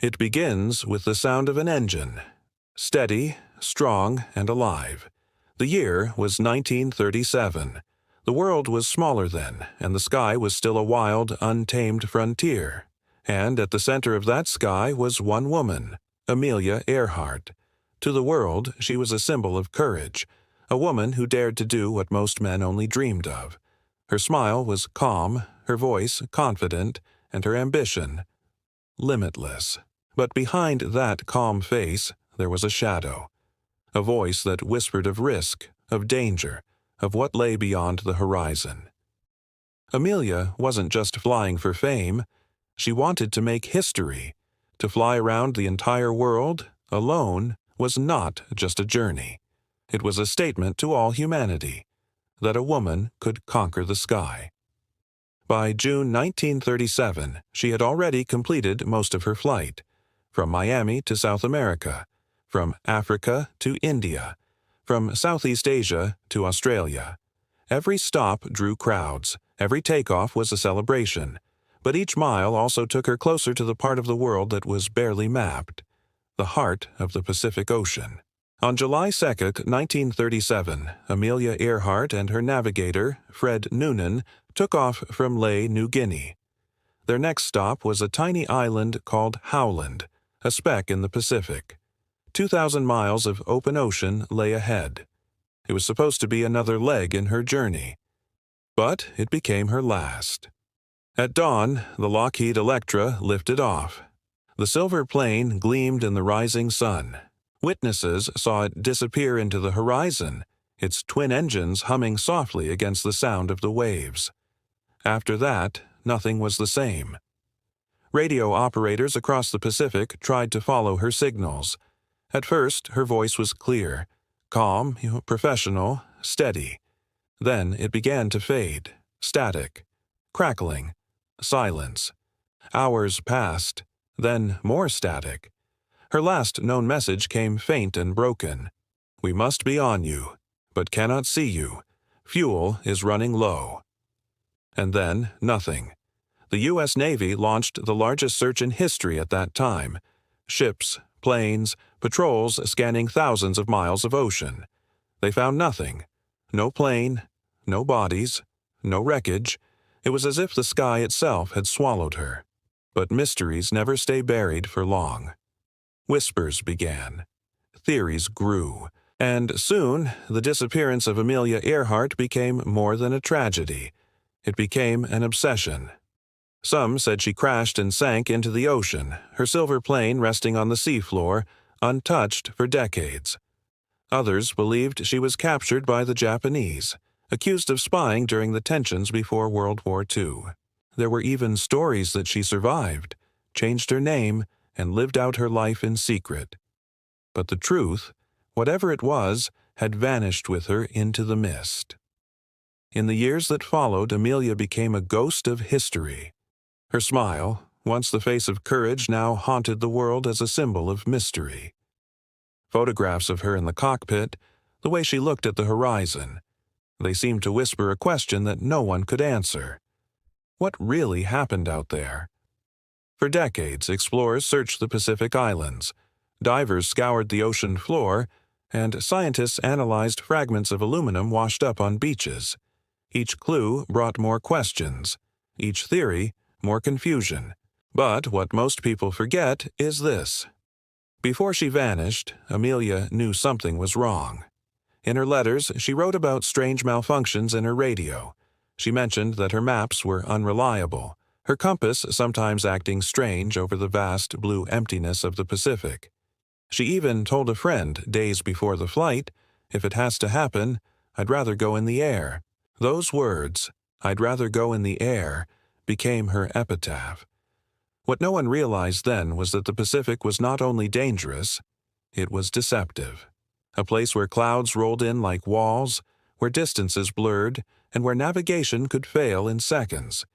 It begins with the sound of an engine. Steady, strong, and alive. The year was 1937. The world was smaller then, and the sky was still a wild, untamed frontier. And at the center of that sky was one woman, Amelia Earhart. To the world, she was a symbol of courage, a woman who dared to do what most men only dreamed of. Her smile was calm, her voice confident, and her ambition limitless. But behind that calm face, there was a shadow, a voice that whispered of risk, of danger, of what lay beyond the horizon. Amelia wasn't just flying for fame. She wanted to make history. To fly around the entire world, alone, was not just a journey. It was a statement to all humanity that a woman could conquer the sky. By June 1937, she had already completed most of her flight, from Miami to South America, from Africa to India, from Southeast Asia to Australia. Every stop drew crowds, every takeoff was a celebration, but each mile also took her closer to the part of the world that was barely mapped, the heart of the Pacific Ocean. On July 2, 1937, Amelia Earhart and her navigator, Fred Noonan, took off from Lae, New Guinea. Their next stop was a tiny island called Howland, a speck in the Pacific. 2,000 miles of open ocean lay ahead. It was supposed to be another leg in her journey. But it became her last. At dawn, the Lockheed Electra lifted off. The silver plane gleamed in the rising sun. Witnesses saw it disappear into the horizon, its twin engines humming softly against the sound of the waves. After that, nothing was the same. Radio operators across the Pacific tried to follow her signals. At first, her voice was clear, calm, professional, steady. Then it began to fade, static, crackling, silence. Hours passed, then more static. Her last known message came faint and broken. "We must be on you, but cannot see you. Fuel is running low." And then, nothing. The U.S. Navy launched the largest search in history at that time. Ships, planes, patrols scanning thousands of miles of ocean. They found nothing. No plane, no bodies, no wreckage. It was as if the sky itself had swallowed her. But mysteries never stay buried for long. Whispers began. Theories grew. And soon, the disappearance of Amelia Earhart became more than a tragedy. It became an obsession. Some said she crashed and sank into the ocean, her silver plane resting on the seafloor, untouched for decades. Others believed she was captured by the Japanese, accused of spying during the tensions before World War II. There were even stories that she survived, changed her name, and lived out her life in secret. But the truth, whatever it was, had vanished with her into the mist. In the years that followed, Amelia became a ghost of history. Her smile, once the face of courage, now haunted the world as a symbol of mystery. Photographs of her in the cockpit, the way she looked at the horizon, they seemed to whisper a question that no one could answer. What really happened out there? For decades, explorers searched the Pacific Islands. Divers scoured the ocean floor, and scientists analyzed fragments of aluminum washed up on beaches. Each clue brought more questions, each theory more confusion. But what most people forget is this. Before she vanished, Amelia knew something was wrong. In her letters, she wrote about strange malfunctions in her radio. She mentioned that her maps were unreliable, her compass sometimes acting strange over the vast blue emptiness of the Pacific. She even told a friend days before the flight, "If it has to happen, I'd rather go in the air." Those words, "I'd rather go in the air," became her epitaph. What no one realized then was that the Pacific was not only dangerous, it was deceptive. A place where clouds rolled in like walls, where distances blurred, and where navigation could fail in seconds.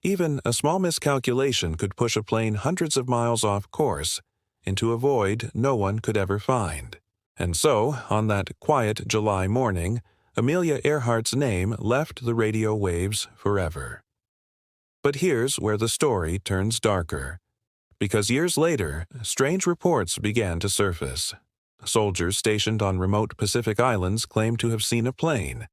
Even a small miscalculation could push a plane hundreds of miles off course into a void no one could ever find. And so, on that quiet July morning, Amelia Earhart's name left the radio waves forever. But here's where the story turns darker. because years later, strange reports began to surface. Soldiers stationed on remote Pacific islands claimed to have seen a plane,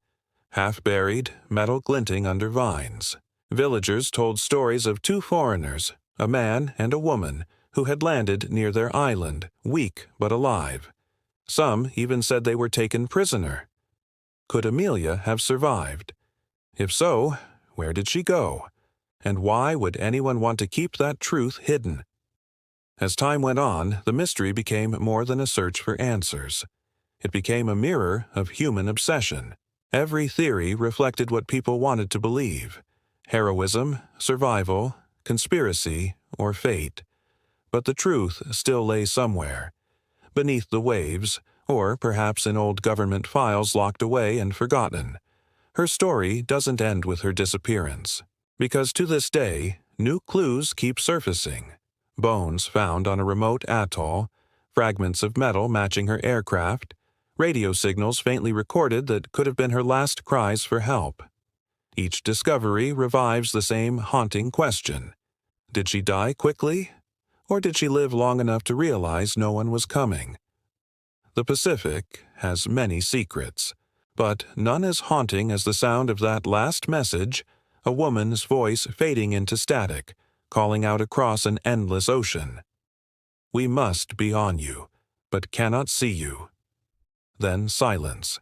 half buried, metal glinting under vines. Villagers told stories of two foreigners, a man and a woman, who had landed near their island, weak but alive. Some even said they were taken prisoner. Could Amelia have survived? If so, where did she go? And why would anyone want to keep that truth hidden? As time went on, the mystery became more than a search for answers. It became a mirror of human obsession. Every theory reflected what people wanted to believe: heroism, survival, conspiracy, or fate. But the truth still lay somewhere, beneath the waves, or perhaps in old government files locked away and forgotten. Her story doesn't end with her disappearance, because to this day, new clues keep surfacing. Bones found on a remote atoll, fragments of metal matching her aircraft, radio signals faintly recorded that could have been her last cries for help. Each discovery revives the same haunting question: did she die quickly? Or did she live long enough to realize no one was coming? The Pacific has many secrets, but none as haunting as the sound of that last message, a woman's voice fading into static, calling out across an endless ocean. "We must be on you, but cannot see you." Then silence.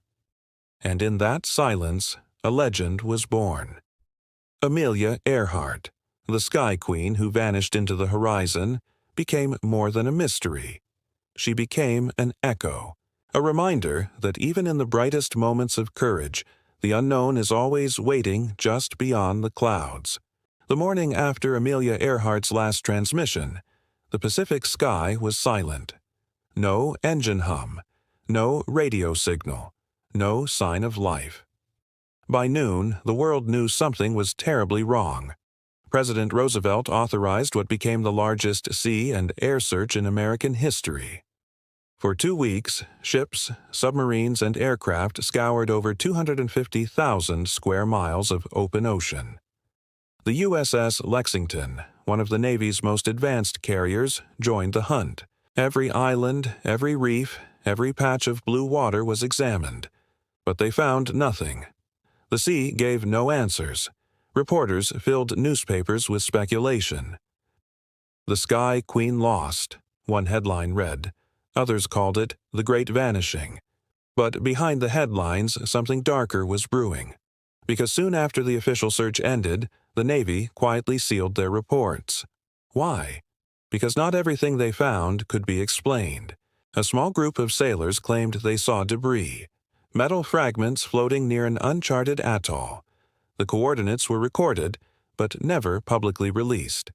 And in that silence, a legend was born. Amelia Earhart, the Sky Queen who vanished into the horizon, became more than a mystery. She became an echo, a reminder that even in the brightest moments of courage, the unknown is always waiting just beyond the clouds. The morning after Amelia Earhart's last transmission, the Pacific sky was silent. No engine hum, no radio signal, no sign of life. By noon, the world knew something was terribly wrong. President Roosevelt authorized what became the largest sea and air search in American history. For 2 weeks, ships, submarines, and aircraft scoured over 250,000 square miles of open ocean. The USS Lexington, one of the Navy's most advanced carriers, joined the hunt. Every island, every reef, every patch of blue water was examined, but they found nothing. The sea gave no answers. Reporters filled newspapers with speculation. "The Sky Queen lost," one headline read. Others called it the Great Vanishing. But behind the headlines, something darker was brewing. Because soon after the official search ended, the Navy quietly sealed their reports. Why? Because not everything they found could be explained. A small group of sailors claimed they saw debris, metal fragments floating near an uncharted atoll. The coordinates were recorded, but never publicly released.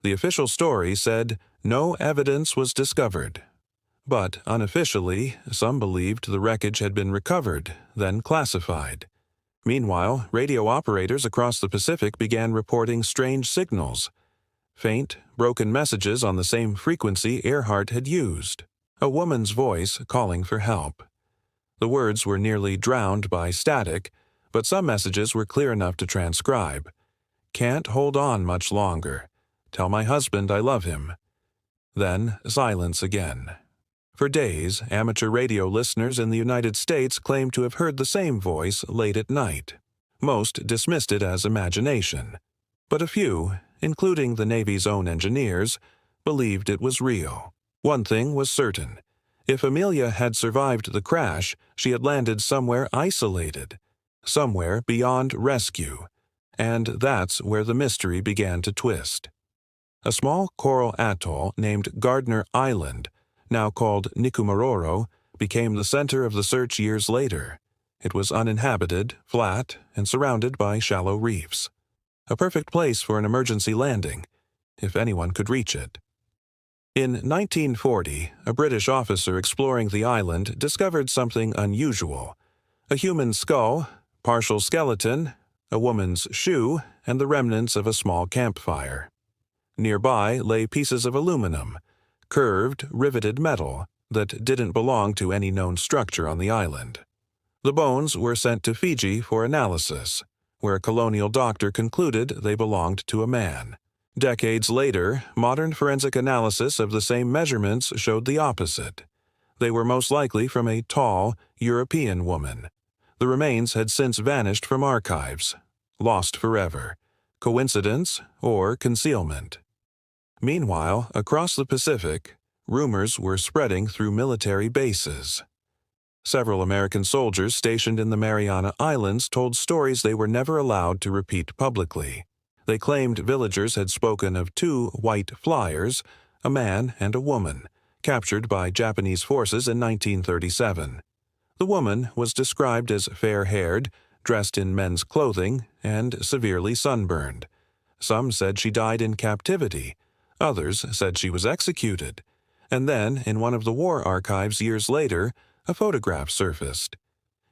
The official story said no evidence was discovered. But unofficially, some believed the wreckage had been recovered, then classified. Meanwhile, radio operators across the Pacific began reporting strange signals. Faint, broken messages on the same frequency Earhart had used. A woman's voice calling for help. The words were nearly drowned by static, but some messages were clear enough to transcribe. "Can't hold on much longer. Tell my husband I love him." Then silence again. For days, amateur radio listeners in the United States claimed to have heard the same voice late at night. Most dismissed it as imagination. But a few, including the Navy's own engineers, believed it was real. One thing was certain. If Amelia had survived the crash, she had landed somewhere isolated, somewhere beyond rescue. And that's where the mystery began to twist. A small coral atoll named Gardner Island, now called Nikumaroro, became the center of the search years later. It was uninhabited, flat, and surrounded by shallow reefs. A perfect place for an emergency landing, if anyone could reach it. In 1940, a British officer exploring the island discovered something unusual: a human skull, partial skeleton, a woman's shoe, and the remnants of a small campfire. Nearby lay pieces of aluminum, curved, riveted metal that didn't belong to any known structure on the island. The bones were sent to Fiji for analysis, where a colonial doctor concluded they belonged to a man. Decades later, modern forensic analysis of the same measurements showed the opposite. They were most likely from a tall, European woman. The remains had since vanished from archives, lost forever. Coincidence or concealment? Meanwhile, across the Pacific, rumors were spreading through military bases. Several American soldiers stationed in the Mariana Islands told stories they were never allowed to repeat publicly. They claimed villagers had spoken of two white flyers, a man and a woman, captured by Japanese forces in 1937. The woman was described as fair-haired, dressed in men's clothing, and severely sunburned. Some said she died in captivity. Others said she was executed. And then, in one of the war archives years later, a photograph surfaced.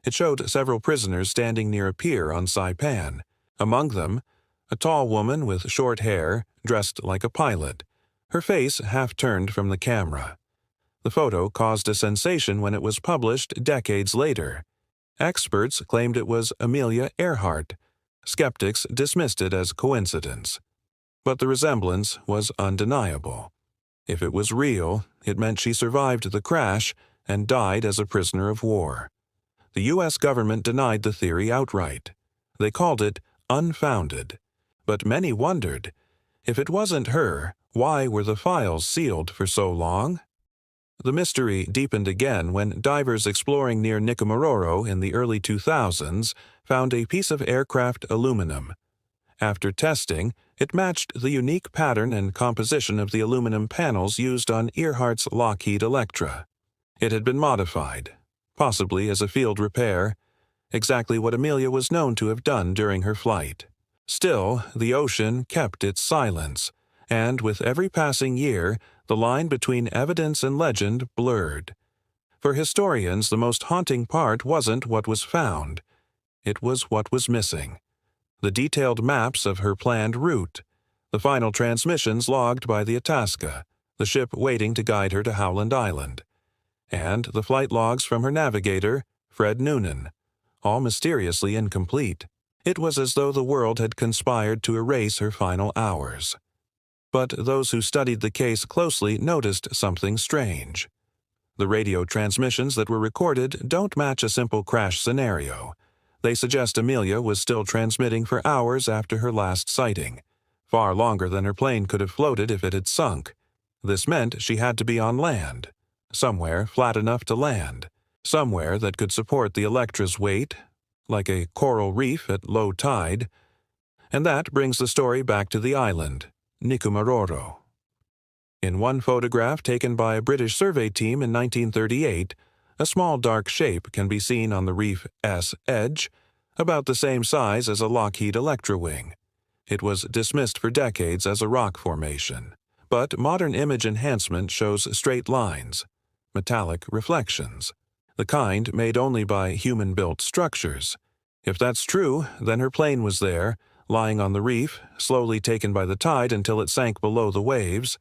It showed several prisoners standing near a pier on Saipan. Among them, a tall woman with short hair, dressed like a pilot, her face half-turned from the camera. The photo caused a sensation when it was published decades later. Experts claimed it was Amelia Earhart. Skeptics dismissed it as coincidence. But the resemblance was undeniable. If it was real, it meant she survived the crash and died as a prisoner of war. The U.S. government denied the theory outright. They called it unfounded. But many wondered, if it wasn't her, why were the files sealed for so long? The mystery deepened again when divers exploring near Nikumaroro in the early 2000s found a piece of aircraft aluminum. After testing, it matched the unique pattern and composition of the aluminum panels used on Earhart's Lockheed Electra. It had been modified, possibly as a field repair, exactly what Amelia was known to have done during her flight. Still, the ocean kept its silence, and with every passing year, the line between evidence and legend blurred. For historians, the most haunting part wasn't what was found. It was what was missing. The detailed maps of her planned route, the final transmissions logged by the Itasca, the ship waiting to guide her to Howland Island, and the flight logs from her navigator, Fred Noonan, all mysteriously incomplete. It was as though the world had conspired to erase her final hours. But those who studied the case closely noticed something strange. The radio transmissions that were recorded don't match a simple crash scenario. They suggest Amelia was still transmitting for hours after her last sighting, far longer than her plane could have floated if it had sunk. This meant she had to be on land, somewhere flat enough to land, somewhere that could support the Electra's weight, like a coral reef at low tide. And that brings the story back to the island, Nikumaroro. In one photograph taken by a British survey team in 1938, a small dark shape can be seen on the reef S edge, about the same size as a Lockheed Electra wing. It was dismissed for decades as a rock formation, but modern image enhancement shows straight lines, metallic reflections, the kind made only by human-built structures. If that's true, then her plane was there, lying on the reef, slowly taken by the tide until it sank below the waves.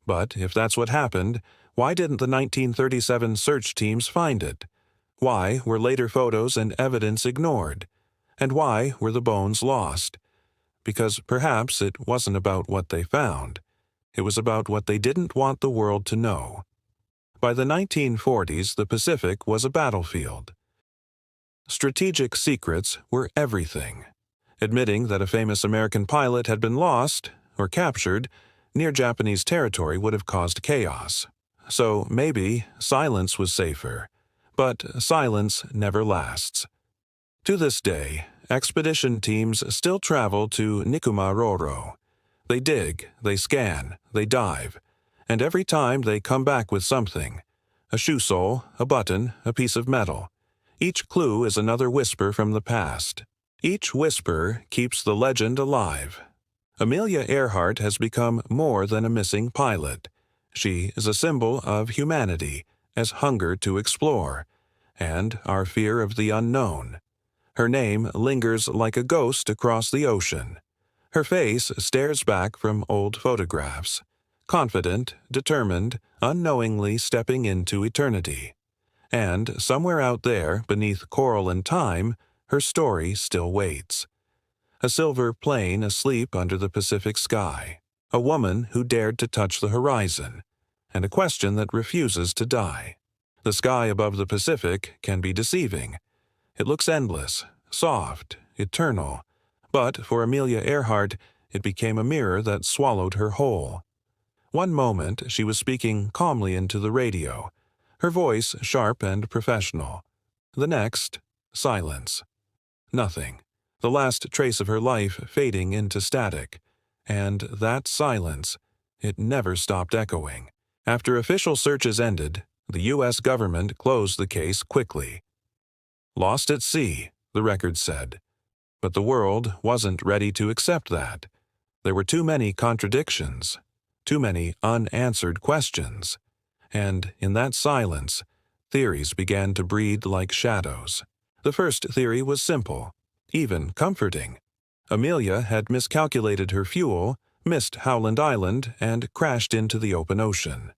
But if that's what happened, why didn't the 1937 search teams find it? Why were later photos and evidence ignored? And why were the bones lost? Because perhaps it wasn't about what they found. It was about what they didn't want the world to know. By the 1940s, the Pacific was a battlefield. Strategic secrets were everything. Admitting that a famous American pilot had been lost, or captured, near Japanese territory would have caused chaos. So maybe silence was safer. But silence never lasts. To this day, expedition teams still travel to Nikumaroro. They dig, they scan, they dive, and every time they come back with something. A shoe sole, a button, a piece of metal. Each clue is another whisper from the past. Each whisper keeps the legend alive. Amelia Earhart has become more than a missing pilot. She is a symbol of humanity, as hunger to explore, and our fear of the unknown. Her name lingers like a ghost across the ocean. Her face stares back from old photographs, confident, determined, unknowingly stepping into eternity. And somewhere out there, beneath coral and time, her story still waits. A silver plane asleep under the Pacific sky. a woman who dared to touch the horizon, and a question that refuses to die. The sky above the Pacific can be deceiving. It looks endless, soft, eternal, but for Amelia Earhart, it became a mirror that swallowed her whole. One moment she was speaking calmly into the radio, her voice sharp and professional. The next, silence. Nothing. The last trace of her life fading into static. And that silence, it never stopped echoing. After official searches ended, the U.S. government closed the case quickly. Lost at sea, the record said. But the world wasn't ready to accept that. There were too many contradictions, too many unanswered questions. And in that silence, theories began to breed like shadows. The first theory was simple, even comforting. Amelia had miscalculated her fuel, missed Howland Island, and crashed into the open ocean.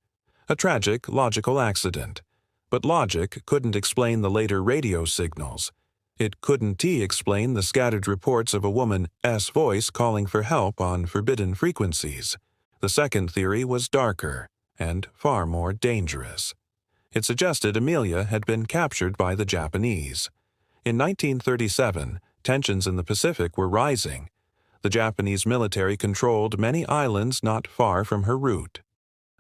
A tragic, logical accident. But logic couldn't explain the later radio signals. It couldn't explain the scattered reports of a woman's voice calling for help on forbidden frequencies. The second theory was darker and far more dangerous. It suggested Amelia had been captured by the Japanese. In 1937, tensions in the Pacific were rising. The Japanese military controlled many islands not far from her route.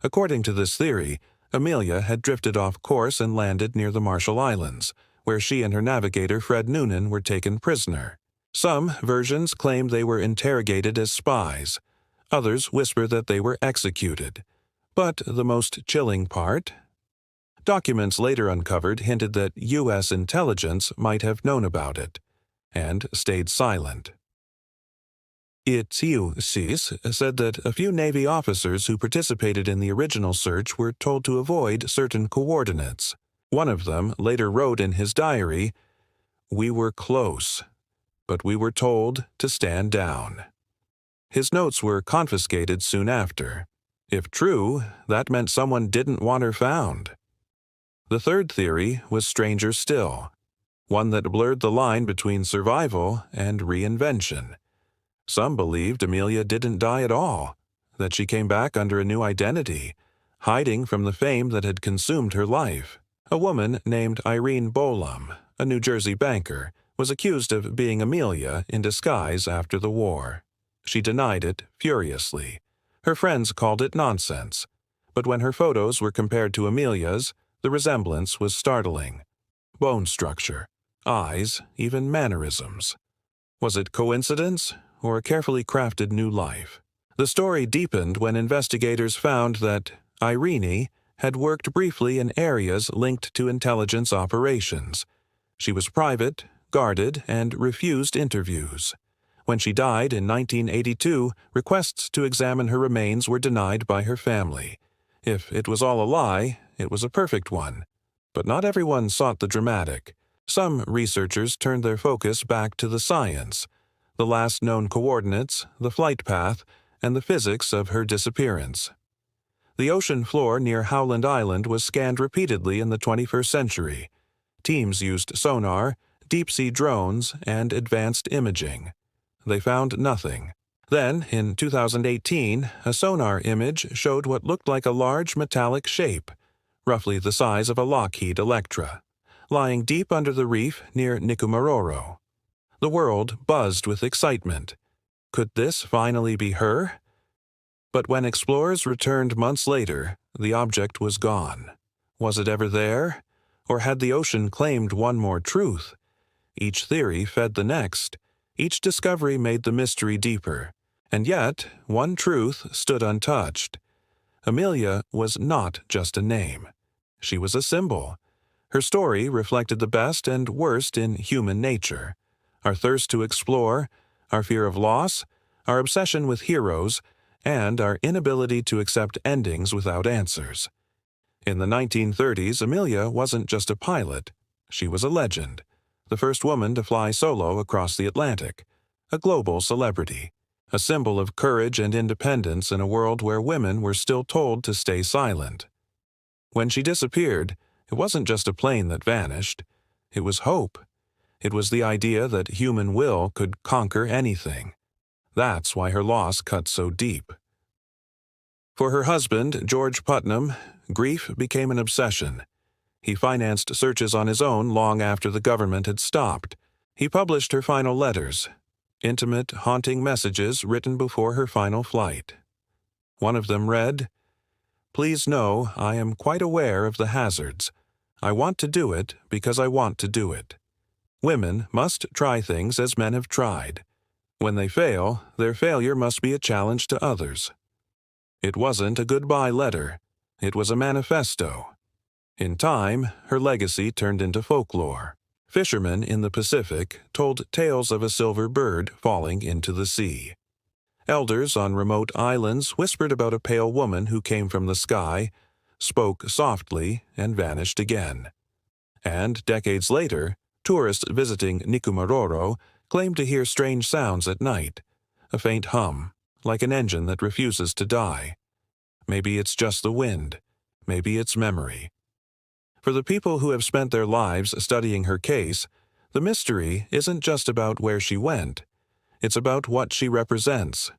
According to this theory, Amelia had drifted off course and landed near the Marshall Islands, where she and her navigator Fred Noonan were taken prisoner. Some versions claim they were interrogated as spies. Others whisper that they were executed. But the most chilling part? Documents later uncovered hinted that U.S. intelligence might have known about it, and stayed silent. It said that a few Navy officers who participated in the original search were told to avoid certain coordinates. One of them later wrote in his diary, "We were close, but we were told to stand down." His notes were confiscated soon after. If true, that meant someone didn't want her found. The third theory was stranger still, one that blurred the line between survival and reinvention. Some believed Amelia didn't die at all, that she came back under a new identity, hiding from the fame that had consumed her life. A woman named Irene Bolam, a New Jersey banker, was accused of being Amelia in disguise after the war. She denied it furiously. Her friends called it nonsense. But when her photos were compared to Amelia's, the resemblance was startling. Bone structure, eyes, even mannerisms. Was it coincidence or a carefully crafted new life? The story deepened when investigators found that Irene had worked briefly in areas linked to intelligence operations. She was private, guarded, and refused interviews. When she died in 1982, requests to examine her remains were denied by her family. If it was all a lie, it was a perfect one. But not everyone sought the dramatic. Some researchers turned their focus back to the science, the last known coordinates, the flight path, and the physics of her disappearance. The ocean floor near Howland Island was scanned repeatedly in the 21st century. Teams used sonar, deep-sea drones, and advanced imaging. They found nothing. Then, in 2018, a sonar image showed what looked like a large metallic shape, roughly the size of a Lockheed Electra, lying deep under the reef near Nikumaroro. The world buzzed with excitement. Could this finally be her? But when explorers returned months later, the object was gone. Was it ever there? Or had the ocean claimed one more truth? Each theory fed the next. Each discovery made the mystery deeper. And yet, one truth stood untouched. Amelia was not just a name. She was a symbol. Her story reflected the best and worst in human nature. Our thirst to explore, our fear of loss, our obsession with heroes, and our inability to accept endings without answers. In the 1930s, Amelia wasn't just a pilot. She was a legend, the first woman to fly solo across the Atlantic, a global celebrity, a symbol of courage and independence in a world where women were still told to stay silent. When she disappeared, it wasn't just a plane that vanished. It was hope. It was the idea that human will could conquer anything. That's why her loss cut so deep. For her husband, George Putnam, grief became an obsession. He financed searches on his own long after the government had stopped. He published her final letters, intimate, haunting messages written before her final flight. One of them read, "Please know I am quite aware of the hazards. I want to do it because I want to do it. Women must try things as men have tried. When they fail, their failure must be a challenge to others." It wasn't a goodbye letter. It was a manifesto. In time, her legacy turned into folklore. Fishermen in the Pacific told tales of a silver bird falling into the sea. Elders on remote islands whispered about a pale woman who came from the sky, spoke softly, and vanished again. And decades later, tourists visiting Nikumaroro claimed to hear strange sounds at night, a faint hum, like an engine that refuses to die. Maybe it's just the wind. Maybe it's memory. For the people who have spent their lives studying her case, the mystery isn't just about where she went. It's about what she represents,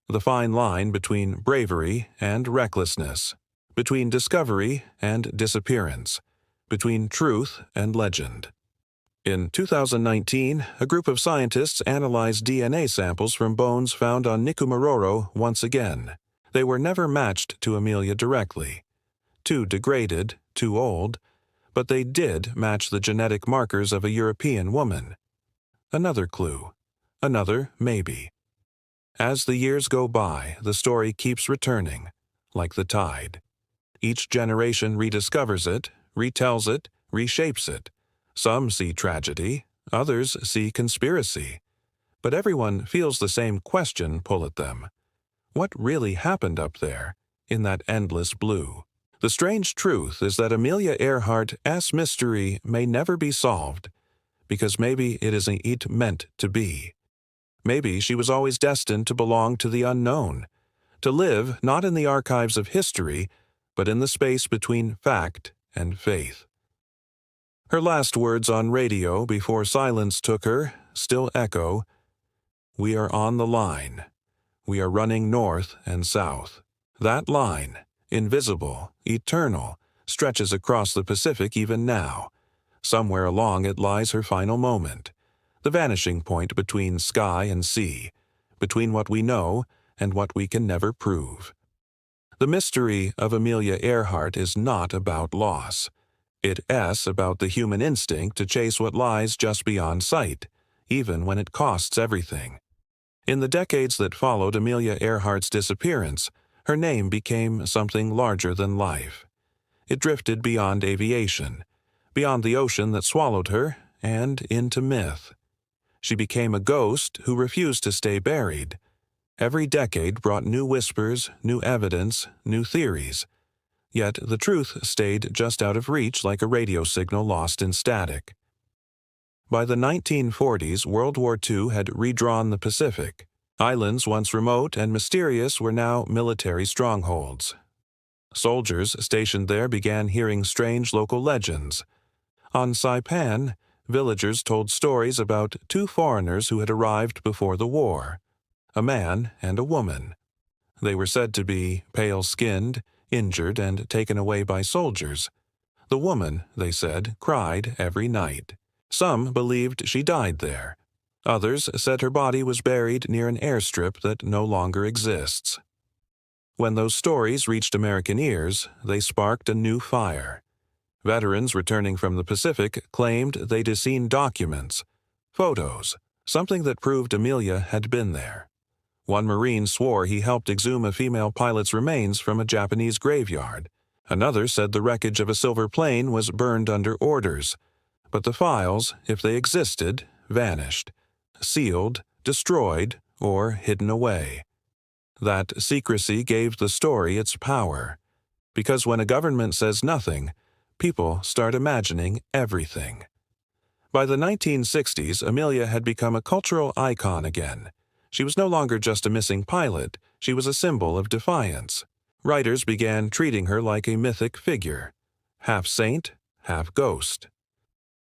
the fine line between bravery and recklessness, between discovery and disappearance, between truth and legend. In 2019, a group of scientists analyzed DNA samples from bones found on Nikumaroro once again. They were never matched to Amelia directly. Too degraded, too old, but they did match the genetic markers of a European woman. Another clue. Another maybe. As the years go by, the story keeps returning, like the tide. Each generation rediscovers it, retells it, reshapes it. Some see tragedy, others see conspiracy. But everyone feels the same question pull at them. What really happened up there, in that endless blue? The strange truth is that Amelia Earhart's mystery may never be solved, because maybe it isn't meant to be. Maybe she was always destined to belong to the unknown, to live not in the archives of history, but in the space between fact and faith. Her last words on radio before silence took her still echo, "We are on the line. We are running north and south." That line, invisible, eternal, stretches across the Pacific even now. Somewhere along it lies her final moment, the vanishing point between sky and sea, between what we know and what we can never prove. The mystery of Amelia Earhart is not about loss. It's about the human instinct to chase what lies just beyond sight, even when it costs everything. In the decades that followed Amelia Earhart's disappearance, her name became something larger than life. It drifted beyond aviation, beyond the ocean that swallowed her, and into myth. She became a ghost who refused to stay buried. Every decade brought new whispers, new evidence, new theories. Yet the truth stayed just out of reach like a radio signal lost in static. By the 1940s, World War II had redrawn the Pacific. Islands once remote and mysterious were now military strongholds. Soldiers stationed there began hearing strange local legends. On Saipan, villagers told stories about two foreigners who had arrived before the war, a man and a woman. They were said to be pale-skinned, injured, and taken away by soldiers. The woman, they said, cried every night. Some believed she died there. Others said her body was buried near an airstrip that no longer exists. When those stories reached American ears, they sparked a new fire. Veterans returning from the Pacific claimed they'd seen documents, photos, something that proved Amelia had been there. One Marine swore he helped exhume a female pilot's remains from a Japanese graveyard. Another said the wreckage of a silver plane was burned under orders. But the files, if they existed, vanished, sealed, destroyed, or hidden away. That secrecy gave the story its power. Because when a government says nothing, people start imagining everything. By the 1960s, Amelia had become a cultural icon again. She was no longer just a missing pilot, she was a symbol of defiance. Writers began treating her like a mythic figure, half saint, half ghost.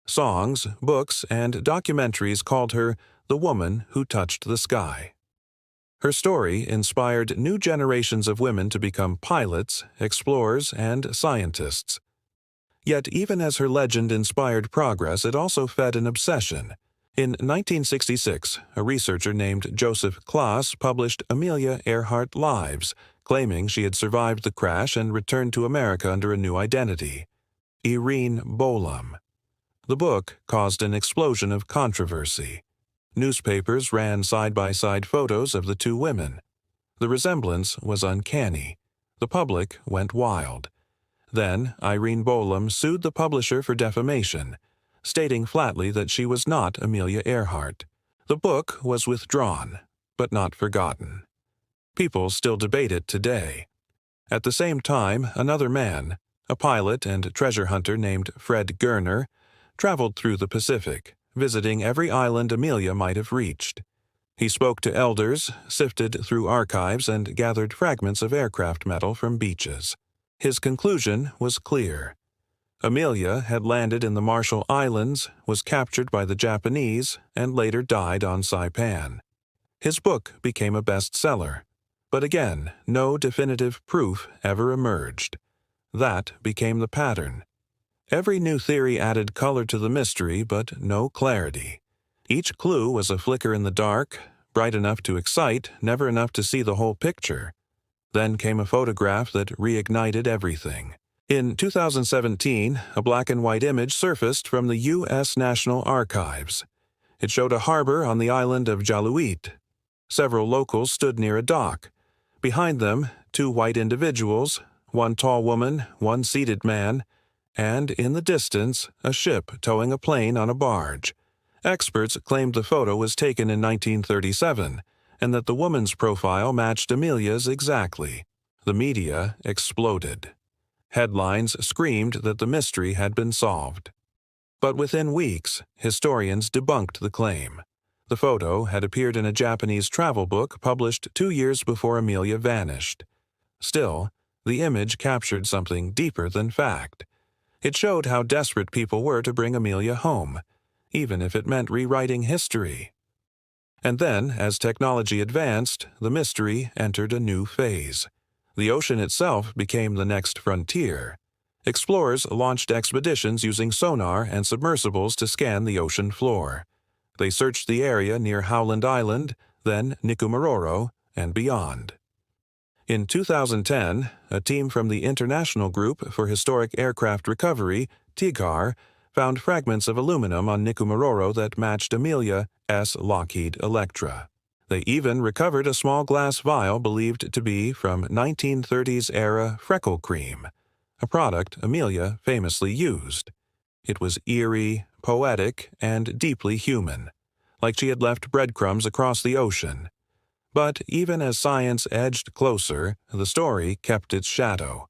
Songs, books, and documentaries called her the woman who touched the sky. Her story inspired new generations of women to become pilots, explorers, and scientists. Yet even as her legend inspired progress, it also fed an obsession. In 1966, a researcher named Joseph Klaas published Amelia Earhart Lives, claiming she had survived the crash and returned to America under a new identity, Irene Bolam. The book caused an explosion of controversy. Newspapers ran side-by-side photos of the two women. The resemblance was uncanny. The public went wild. Then Irene Bolam sued the publisher for defamation, stating flatly that she was not Amelia Earhart. The book was withdrawn, but not forgotten. People still debate it today. At the same time, another man, a pilot and treasure hunter named Fred Gerner, traveled through the Pacific, visiting every island Amelia might have reached. He spoke to elders, sifted through archives, and gathered fragments of aircraft metal from beaches. His conclusion was clear. Amelia had landed in the Marshall Islands, was captured by the Japanese, and later died on Saipan. His book became a bestseller, but again, no definitive proof ever emerged. That became the pattern. Every new theory added color to the mystery, but no clarity. Each clue was a flicker in the dark, bright enough to excite, never enough to see the whole picture. Then came a photograph that reignited everything. In 2017, a black-and-white image surfaced from the U.S. National Archives. It showed a harbor on the island of Jaluit. Several locals stood near a dock. Behind them, two white individuals, one tall woman, one seated man, and, in the distance, a ship towing a plane on a barge. Experts claimed the photo was taken in 1937, and that the woman's profile matched Amelia's exactly. The media exploded. Headlines screamed that the mystery had been solved. But within weeks, historians debunked the claim. The photo had appeared in a Japanese travel book published 2 years before Amelia vanished. Still, the image captured something deeper than fact. It showed how desperate people were to bring Amelia home, even if it meant rewriting history. And then, as technology advanced, the mystery entered a new phase. The ocean itself became the next frontier. Explorers launched expeditions using sonar and submersibles to scan the ocean floor. They searched the area near Howland Island, then Nikumaroro, and beyond. In 2010, a team from the International Group for Historic Aircraft Recovery, TIGHAR, found fragments of aluminum on Nikumaroro that matched Amelia S. Lockheed Electra. They even recovered a small glass vial believed to be from 1930s-era freckle cream, a product Amelia famously used. It was eerie, poetic, and deeply human, like she had left breadcrumbs across the ocean. But even as science edged closer, the story kept its shadow,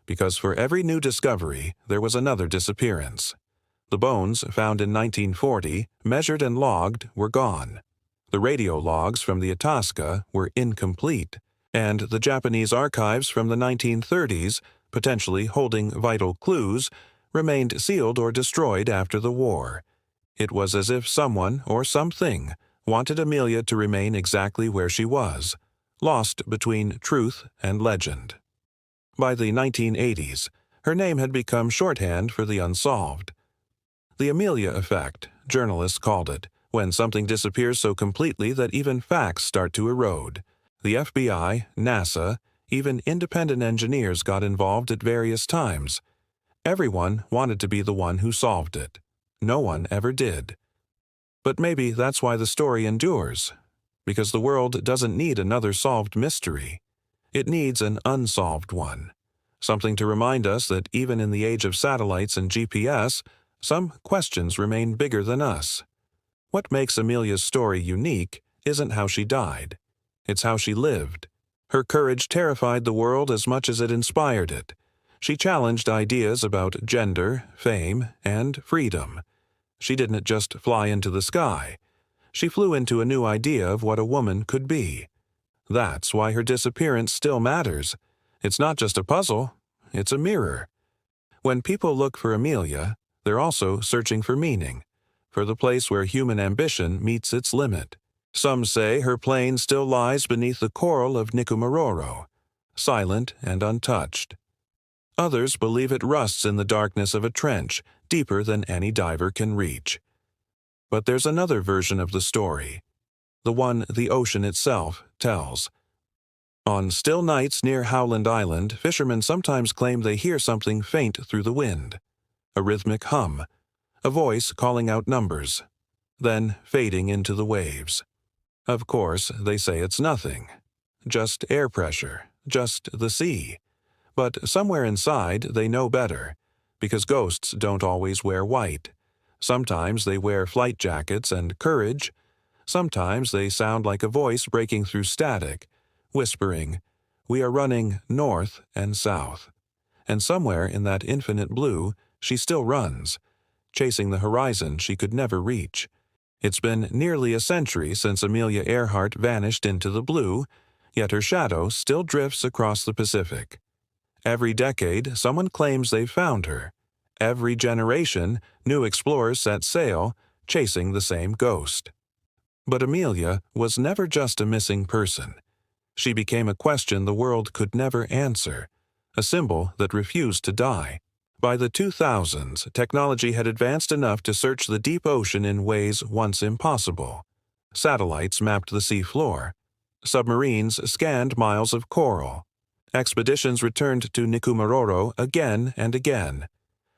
because for every new discovery, there was another disappearance. The bones, found in 1940, measured and logged, were gone. The radio logs from the Itasca were incomplete, and the Japanese archives from the 1930s, potentially holding vital clues, remained sealed or destroyed after the war. It was as if someone or something wanted Amelia to remain exactly where she was, lost between truth and legend. By the 1980s, her name had become shorthand for the unsolved. The Amelia effect, journalists called it, when something disappears so completely that even facts start to erode. The FBI, NASA, even independent engineers got involved at various times. Everyone wanted to be the one who solved it. No one ever did. But maybe that's why the story endures, because the world doesn't need another solved mystery. It needs an unsolved one, something to remind us that even in the age of satellites and GPS, some questions remain bigger than us. What makes Amelia's story unique isn't how she died. It's how she lived. Her courage terrified the world as much as it inspired it. She challenged ideas about gender, fame, and freedom. She didn't just fly into the sky. She flew into a new idea of what a woman could be. That's why her disappearance still matters. It's not just a puzzle, it's a mirror. When people look for Amelia, they're also searching for meaning, for the place where human ambition meets its limit. Some say her plane still lies beneath the coral of Nikumaroro, silent and untouched. Others believe it rusts in the darkness of a trench, deeper than any diver can reach. But there's another version of the story, the one the ocean itself tells. On still nights near Howland Island, fishermen sometimes claim they hear something faint through the wind, a rhythmic hum, a voice calling out numbers, then fading into the waves. Of course, they say it's nothing, just air pressure, just the sea. But somewhere inside, they know better, because ghosts don't always wear white. Sometimes they wear flight jackets and courage. Sometimes they sound like a voice breaking through static, whispering, "We are running north and south." And somewhere in that infinite blue, she still runs, chasing the horizon she could never reach. It's been nearly a century since Amelia Earhart vanished into the blue, yet her shadow still drifts across the Pacific. Every decade, someone claims they've found her. Every generation, new explorers set sail, chasing the same ghost. But Amelia was never just a missing person. She became a question the world could never answer, a symbol that refused to die. By the 2000s, technology had advanced enough to search the deep ocean in ways once impossible. Satellites mapped the sea floor. Submarines scanned miles of coral. Expeditions returned to Nikumaroro again and again.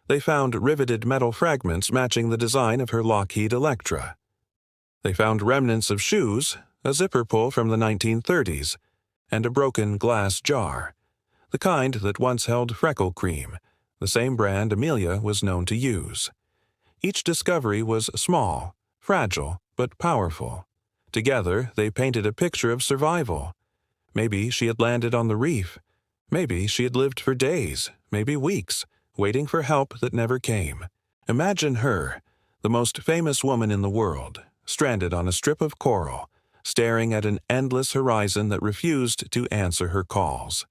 They found riveted metal fragments matching the design of her Lockheed Electra. They found remnants of shoes, a zipper pull from the 1930s, and a broken glass jar, the kind that once held freckle cream, the same brand Amelia was known to use. Each discovery was small, fragile, but powerful. Together, they painted a picture of survival. Maybe she had landed on the reef. Maybe she had lived for days, maybe weeks, waiting for help that never came. Imagine her, the most famous woman in the world, stranded on a strip of coral, staring at an endless horizon that refused to answer her calls.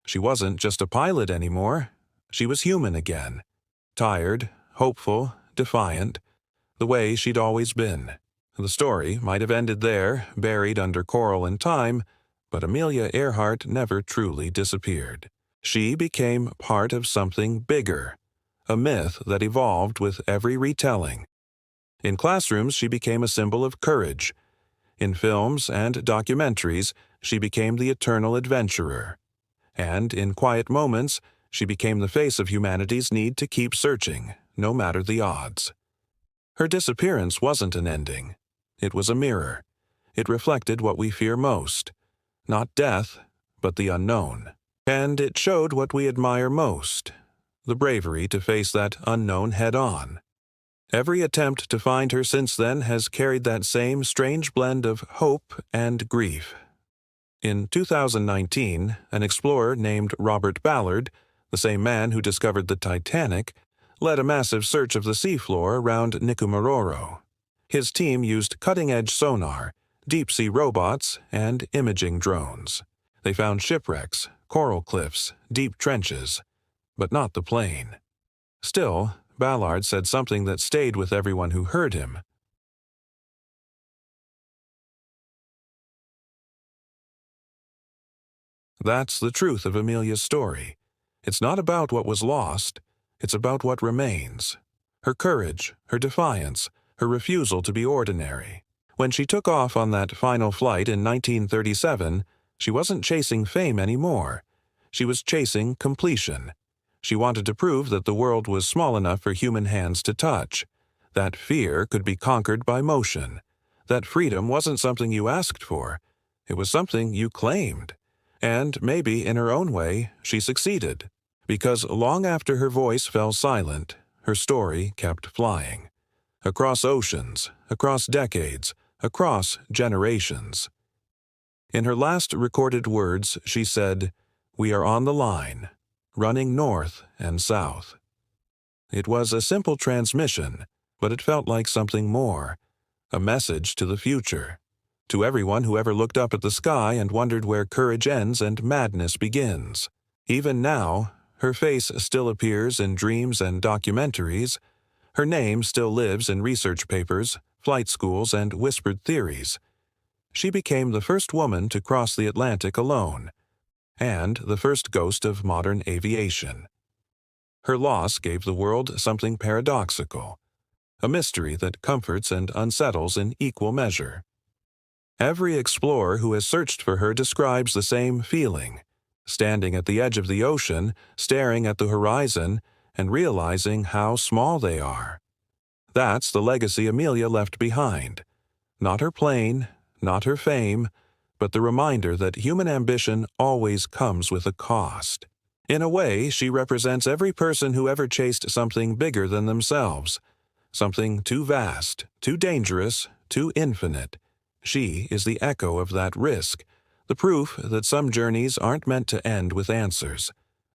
She wasn't just a pilot anymore. She was human again. Tired, hopeful, defiant, the way she'd always been. The story might have ended there, buried under coral and time, but Amelia Earhart never truly disappeared. She became part of something bigger, a myth that evolved with every retelling. In classrooms, she became a symbol of courage. In films and documentaries, she became the eternal adventurer. And in quiet moments, she became the face of humanity's need to keep searching, no matter the odds. Her disappearance wasn't an ending. It was a mirror. It reflected what we fear most. Not death, but the unknown. And it showed what we admire most, the bravery to face that unknown head-on. Every attempt to find her since then has carried that same strange blend of hope and grief. In 2019, an explorer named Robert Ballard, the same man who discovered the Titanic, led a massive search of the seafloor around Nikumaroro. His team used cutting-edge sonar, deep-sea robots, and imaging drones. They found shipwrecks, coral cliffs, deep trenches, but not the plane. Still, Ballard said something that stayed with everyone who heard him. That's the truth of Amelia's story. It's not about what was lost, it's about what remains. Her courage, her defiance, her refusal to be ordinary. When she took off on that final flight in 1937, she wasn't chasing fame anymore. She was chasing completion. She wanted to prove that the world was small enough for human hands to touch, that fear could be conquered by motion, that freedom wasn't something you asked for, it was something you claimed. And maybe, in her own way, she succeeded. Because long after her voice fell silent, her story kept flying. Across oceans, across decades, across generations. In her last recorded words, she said, "We are on the line, running north and south." It was a simple transmission, but it felt like something more, a message to the future. To everyone who ever looked up at the sky and wondered where courage ends and madness begins. Even now, her face still appears in dreams and documentaries. Her name still lives in research papers, flight schools, and whispered theories. She became the first woman to cross the Atlantic alone, and the first ghost of modern aviation. Her loss gave the world something paradoxical, a mystery that comforts and unsettles in equal measure. Every explorer who has searched for her describes the same feeling, standing at the edge of the ocean, staring at the horizon, and realizing how small they are. That's the legacy Amelia left behind. Not her plane, not her fame, but the reminder that human ambition always comes with a cost. In a way, she represents every person who ever chased something bigger than themselves, something too vast, too dangerous, too infinite. She is the echo of that risk, the proof that some journeys aren't meant to end with answers.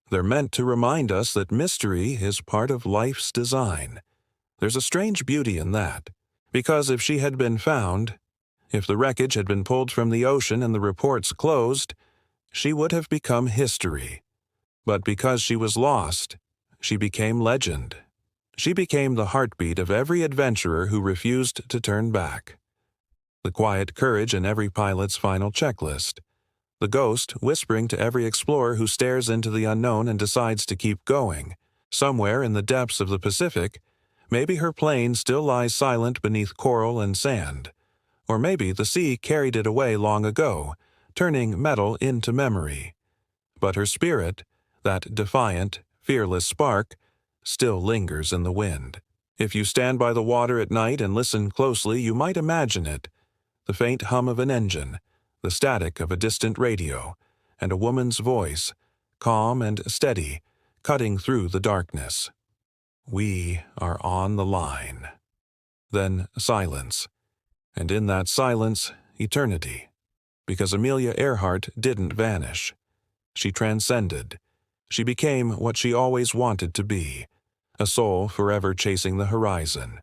They're meant to remind us that mystery is part of life's design. There's a strange beauty in that, because if she had been found, if the wreckage had been pulled from the ocean and the reports closed, she would have become history. But because she was lost, she became legend. She became the heartbeat of every adventurer who refused to turn back. The quiet courage in every pilot's final checklist. The ghost whispering to every explorer who stares into the unknown and decides to keep going. Somewhere in the depths of the Pacific, maybe her plane still lies silent beneath coral and sand. Or maybe the sea carried it away long ago, turning metal into memory. But her spirit, that defiant, fearless spark, still lingers in the wind. If you stand by the water at night and listen closely, you might imagine it. The faint hum of an engine, the static of a distant radio, and a woman's voice, calm and steady, cutting through the darkness. We are on the line. Then silence. And in that silence, eternity. Because Amelia Earhart didn't vanish. She transcended. She became what she always wanted to be, a soul forever chasing the horizon.